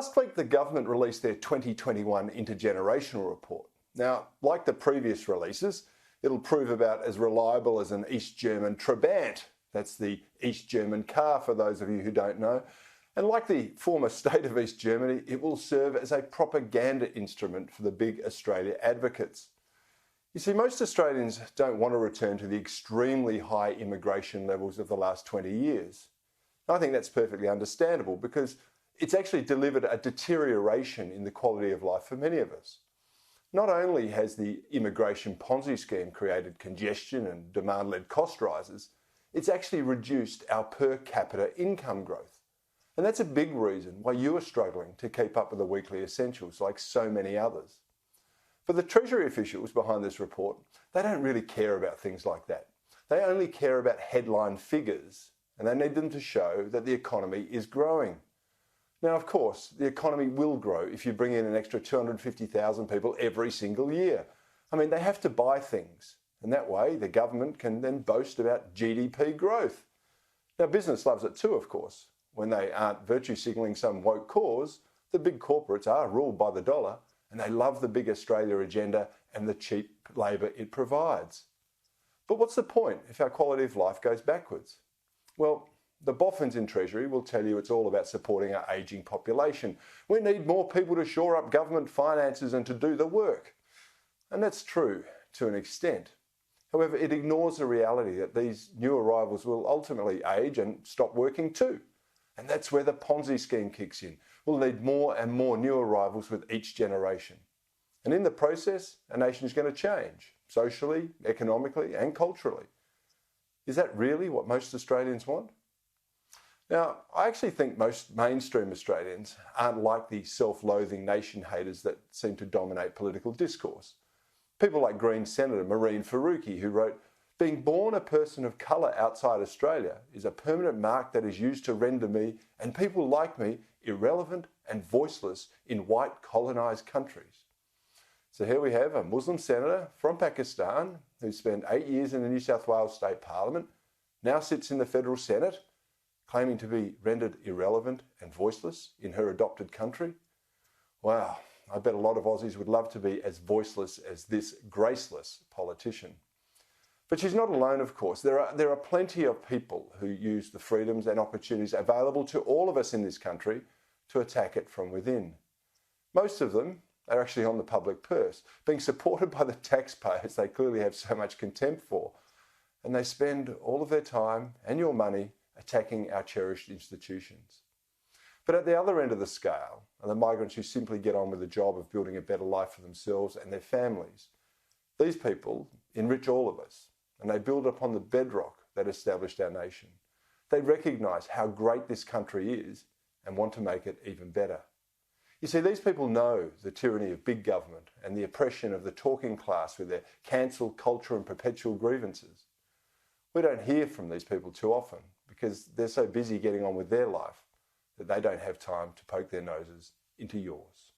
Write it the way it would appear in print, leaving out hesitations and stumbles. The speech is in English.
Last week, the government released their 2021 Intergenerational report. Now, like the previous releases, it'll prove about as reliable as an East German Trabant. That's the East German car, for those of you who don't know. And like the former state of East Germany, it will serve as a propaganda instrument for the big Australia advocates. You see, most Australians don't want to return to the extremely high immigration levels of the last 20 years. I think that's perfectly understandable because it's actually delivered a deterioration in the quality of life for many of us. Not only has the immigration Ponzi scheme created congestion and demand-led cost rises, it's actually reduced our per capita income growth. And that's a big reason why you are struggling to keep up with the weekly essentials like so many others. For the Treasury officials behind this report, they don't really care about things like that. They only care about headline figures, and they need them to show that the economy is growing. Now, of course, the economy will grow if you bring in an extra 250,000 people every single year. I mean, they have to buy things, and that way the government can then boast about GDP growth. Now, business loves it too, of course. When they aren't virtue signalling some woke cause, the big corporates are ruled by the dollar, and they love the big Australia agenda and the cheap labour it provides. But what's the point if our quality of life goes backwards? Well, the boffins in Treasury will tell you it's all about supporting our ageing population. We need more people to shore up government finances and to do the work. And that's true to an extent. However, it ignores the reality that these new arrivals will ultimately age and stop working too. And that's where the Ponzi scheme kicks in. We'll need more and more new arrivals with each generation. And in the process, a nation is going to change, socially, economically, and culturally. Is that really what most Australians want? Now, I actually think most mainstream Australians aren't like the self-loathing nation haters that seem to dominate political discourse. People like Green Senator Mehreen Faruqi, who wrote, "Being born a person of colour outside Australia is a permanent mark that is used to render me, and people like me, irrelevant and voiceless in white colonised countries." So here we have a Muslim senator from Pakistan who spent 8 years in the New South Wales State Parliament, now sits in the Federal Senate, claiming to be rendered irrelevant and voiceless in her adopted country. Wow, I bet a lot of Aussies would love to be as voiceless as this graceless politician. But she's not alone, of course. There are plenty of people who use the freedoms and opportunities available to all of us in this country to attack it from within. Most of them are actually on the public purse, being supported by the taxpayers they clearly have so much contempt for. And they spend all of their time and your money attacking our cherished institutions. But at the other end of the scale are the migrants who simply get on with the job of building a better life for themselves and their families. These people enrich all of us, and they build upon the bedrock that established our nation. They recognise how great this country is and want to make it even better. You see, these people know the tyranny of big government and the oppression of the talking class with their cancel culture and perpetual grievances. We don't hear from these people too often because they're so busy getting on with their life that they don't have time to poke their noses into yours.